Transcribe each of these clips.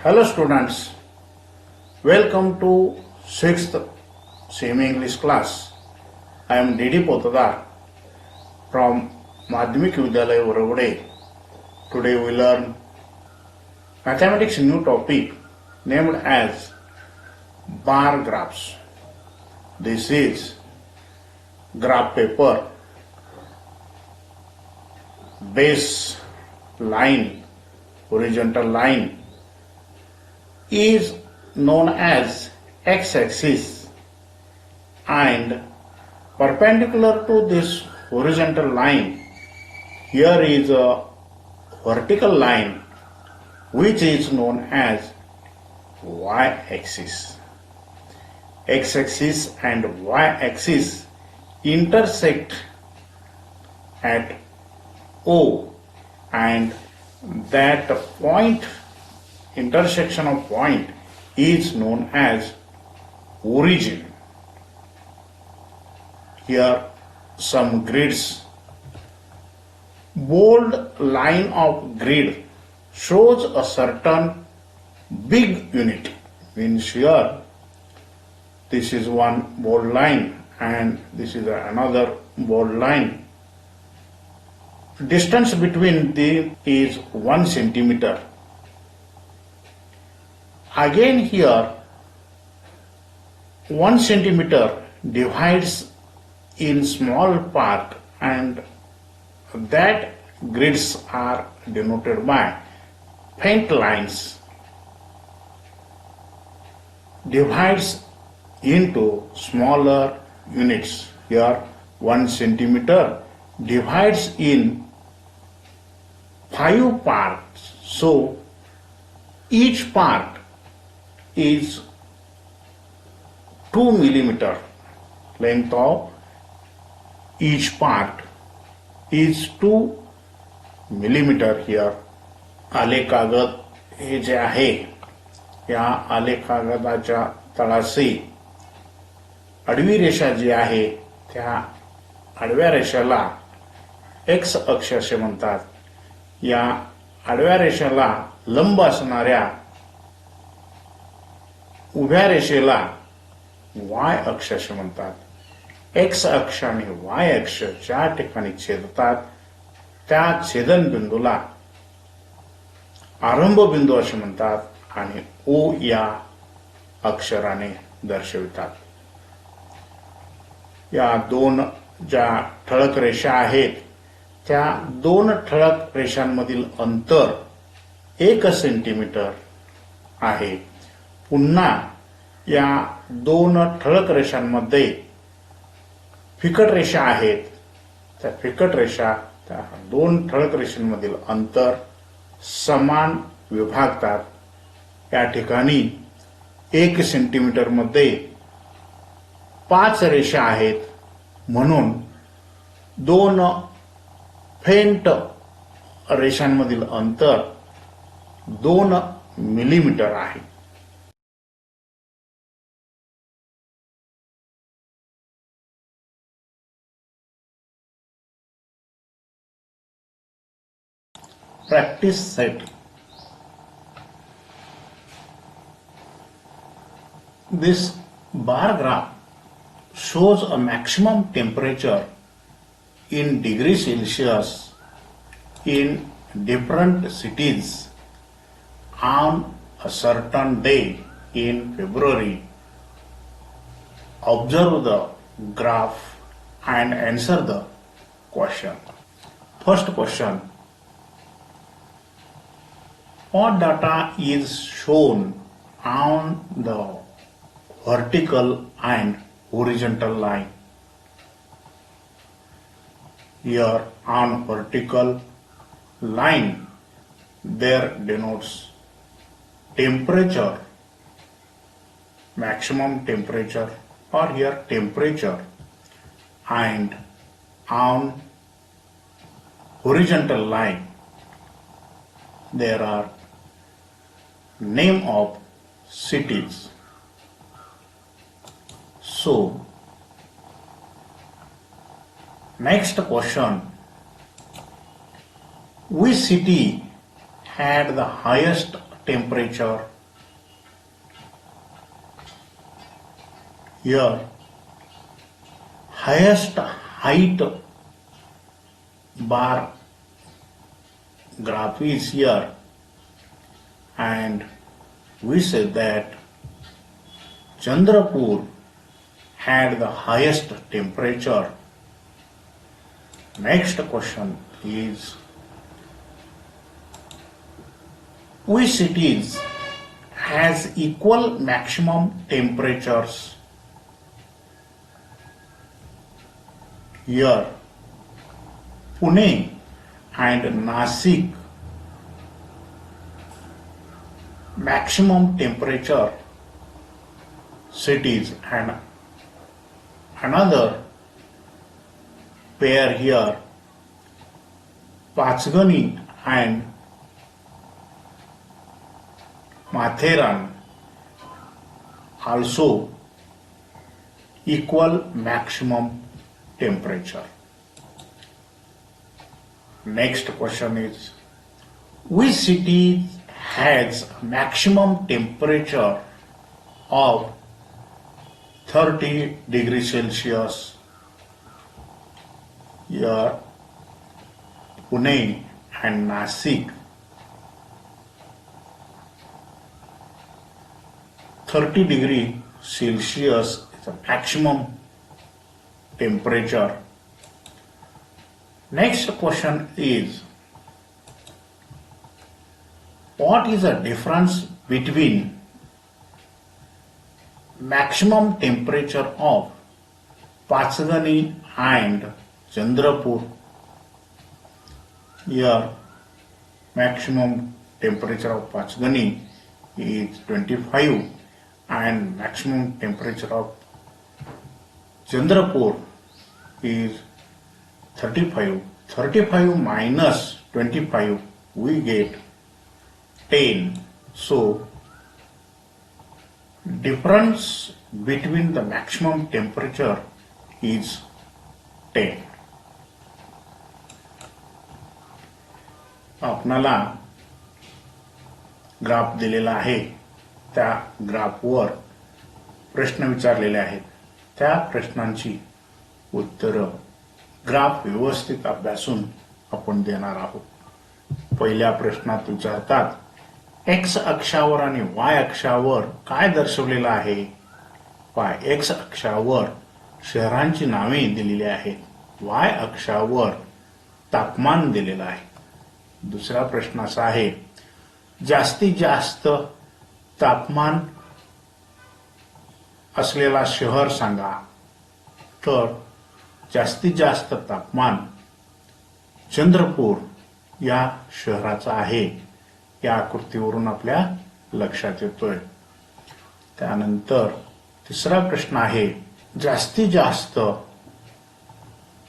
Hello students, welcome to 6th Semi-English class. I am D.D. Potadar from Madhyamik Vidyalaya Varavade. Today we learn mathematics new topic named as bar graphs. This is graph paper, base line, horizontal line is known as x-axis, and perpendicular to this horizontal line here is a vertical line which is known as y-axis. X-axis and y-axis intersect at O, and that point, intersection of point, is known as origin. Here some grids. Bold line of grid shows a certain big unit. Means here this is one bold line and this is another bold line. Distance between them is 1 centimeter. Again here 1 centimeter divides in small part, and that grids are denoted by faint lines. Divides into smaller units. Here 1 centimeter divides in 5 parts. So each part is 2 millimeter. Length of each part is 2 millimeter. Here आलेख कागद हे जे आहे या आलेख कागदाच्या तळाशी आडवी रेषा जी आहे त्या आडव्या रेषेला एक्स अक्ष असे म्हणतात. या आडव्या रेषेला लंब असणाऱ्या उभ्या रेषेला वाय अक्ष असे म्हणतात. एक्स अक्ष आणि वाय अक्ष ज्या ठिकाणी छेदतात त्या छेदन बिंदूला आरंभ बिंदू असे म्हणतात आणि ओ या अक्षराने दर्शवितात. या दोन ज्या ठळक रेषा आहेत त्या दोन ठळक रेषांमधील अंतर 1 सेंटीमीटर आहे. पुन्हा या दोन ठळक रेषांमध्ये फिकट रेषा आहेत. त्या फिकट रेषा त्या दोन ठळक रेषांमधील अंतर समान विभागतात. या ठिकाणी 1 सेंटीमीटर मध्ये 5 रेषा आहेत, म्हणून दोन फेंट रेषांमधील अंतर 2 मिलीमीटर आहे. Practice set. This bar graph shows a maximum temperature in degrees Celsius in different cities on a certain day in February. Observe the graph and answer the question. First question. What data is shown on the vertical and horizontal line? Here on vertical line there denotes temperature, maximum temperature, or here temperature, and on horizontal line there are name of cities. So next question, which city had the highest temperature. Here, highest height bar graph is here, and we said that Chandrapur had the highest temperature. Next question is, which cities has equal maximum temperatures? Here, Pune and Nasik maximum temperature cities, and another pair here, Pachgani and Matheran, also equal maximum temperature. Next question is, which city has maximum temperature of 30 degrees Celsius? Here, Pune and Nasik. 30 degrees Celsius is the maximum temperature. Next question is, what is the difference between maximum temperature of Pachgani and Chandrapur? Here, maximum temperature of Pachgani is 25 and maximum temperature of Chandrapur is 35. 35 minus 25, we get 10. So, difference between the maximum temperature is 10. आपणाला graph दिलेला आहे, त्या ग्राफवर प्रश्न विचारलेले आहेत. त्या प्रश्नांची उत्तरं ग्राफ व्यवस्थित अभ्यासून आपण देणार आहोत. पहिल्या प्रश्नात विचारतात, एक्स अक्षावर आणि वाय अक्षावर काय दर्शवलेलं आहे? एक्स अक्षावर शहरांची नावे दिलेली आहेत, वाय अक्षावर तापमान दिलेलं आहे. दुसरा प्रश्न असा आहे, जास्तीत जास्त तापमान असलेला शहर सांगा. तर जास्तीत जास्त तापमान चंद्रपूर या शहराचं आहे, या आकृतीवरून आपल्या लक्षात येतोय. त्यानंतर तिसरा प्रश्न आहे, जास्तीत जास्त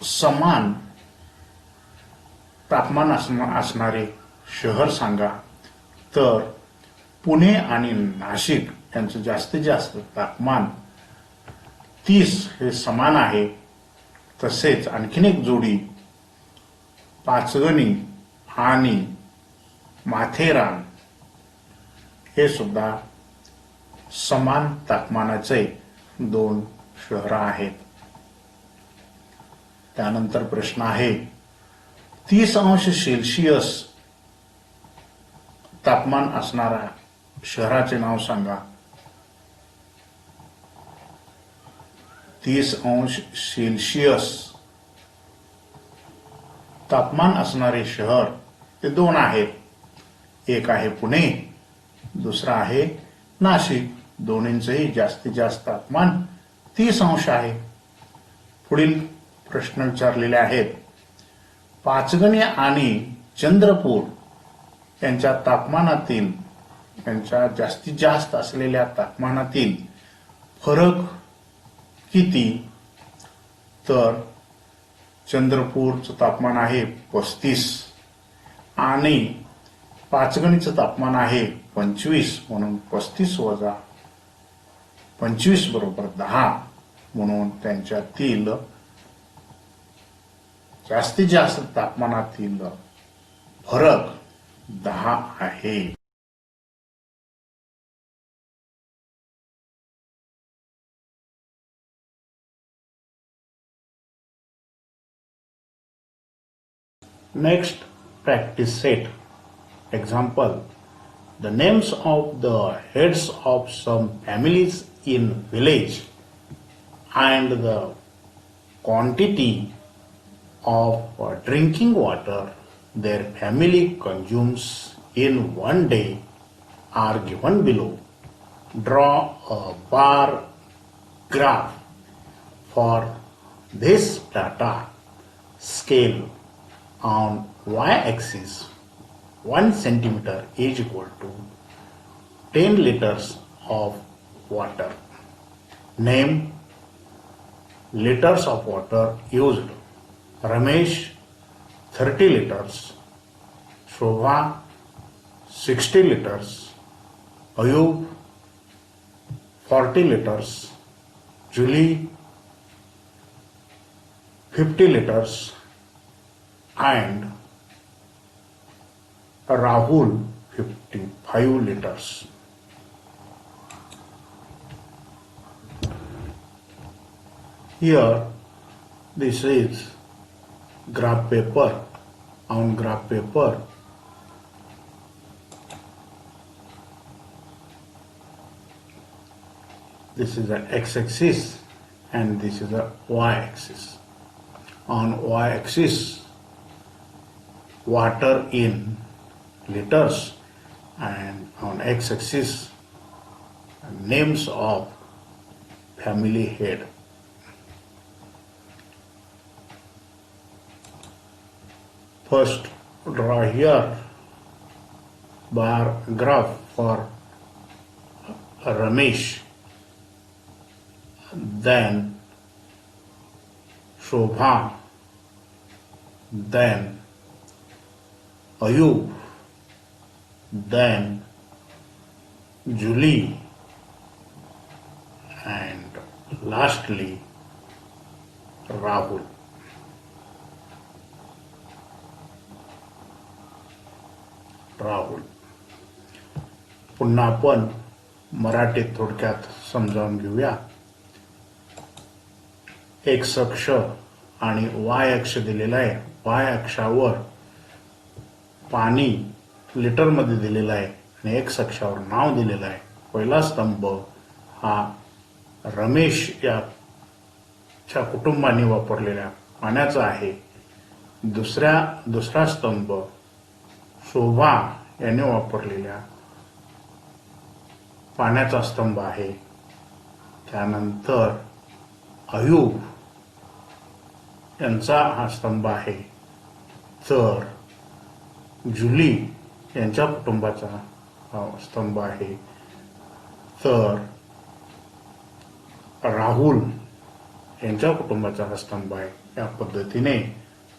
समान तापमान असणारे शहर सांगा. तर पुणे आणि नाशिक यांचं जास्तीत जास्त तापमान 30 हे समान आहे. तसेच आणखीन एक जोडी पाचगणी आणि माथेरान हे सुद्धा समान तापमानाचे दोन शहर आहेत. त्यानंतर प्रश्न आहे, 30 अंश सेल्सिअस तापमान असणाऱ्या शहराचे नाव सांगा. 30 अंश सेल्सिअस तापमान असणारे शहर ते दोन आहेत. एक आहे पुणे, दुसरा आहे नाशिक. दोन्हींचेही जास्तीत जास्त तापमान 30 अंश आहे. पुढील प्रश्न विचारलेले आहेत, पाचगणी आणि चंद्रपूर यांच्या तापमानातील, यांच्या जास्तीत जास्त असलेल्या तापमानातील फरक किती? तर चंद्रपूरचं तापमान आहे 35 आणि पाचगणीचं तापमान आहे 25, म्हणून 35 वजा 25 बरोबर 10, म्हणून त्यांच्यातील जास्तीत जास्त तापमानातील फरक 10 आहे. Next, practice set. Example, the names of the heads of some families in village and the quantity of drinking water their family consumes in one day are given below. Draw a bar graph for this data. Scale on y-axis 1 centimeter is equal to 10 liters of water. Name liters of water used. Ramesh 30 liters, Shobha 60 liters, Ayub 40 liters, Julie 50 liters, and Rahul 55 liters. Here, this is graph paper. On graph paper, this is the x-axis and this is the y-axis. On y-axis, water in liters, and on x-axis, names of family head. First, draw here bar graph for Ramesh, then Shobha, then Ayub, then Julie, and lastly Rahul. पुन्हा आपण मराठीत थोडक्यात समजावून घेऊया. X अक्ष आणि वाय अक्ष दिलेला आहे. वाय अक्षावर पाणी लिटर मध्ये दिलेलं आहे आणि एक्स अक्षावर नाव दिलेलं आहे. पहिला स्तंभ हा रमेश याच्या कुटुंबाने वापरलेल्या पाण्याचा आहे. दुसरा स्तंभ शोभा याने वापरलेल्या पाण्याचा स्तंभ आहे. त्यानंतर अयूब यांचा हा स्तंभ आहे. तर जुली यांच्या कुटुंबाचा हा स्तंभ आहे. तर राहुल यांच्या कुटुंबाचा हा स्तंभ आहे. या पद्धतीने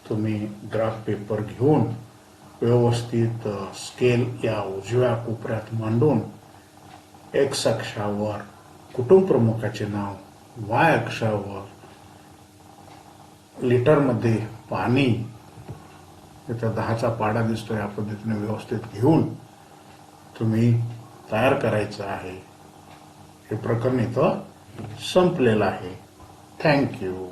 तुम्ही ग्राफ पेपर घेऊन व्यवस्थित स्केल या उजव्या कोपऱ्यात मांडून एक्स अक्षावर कुटुंब प्रमुखाचे नाव, वाय अक्षावर लिटर मध्ये पाणी, इथं 10चा पाडा दिसतो, या पद्धतीने व्यवस्थित घेऊन तुम्ही तयार करायचं आहे. हे प्रकरण इथं संपलेलं आहे. थँक्यू.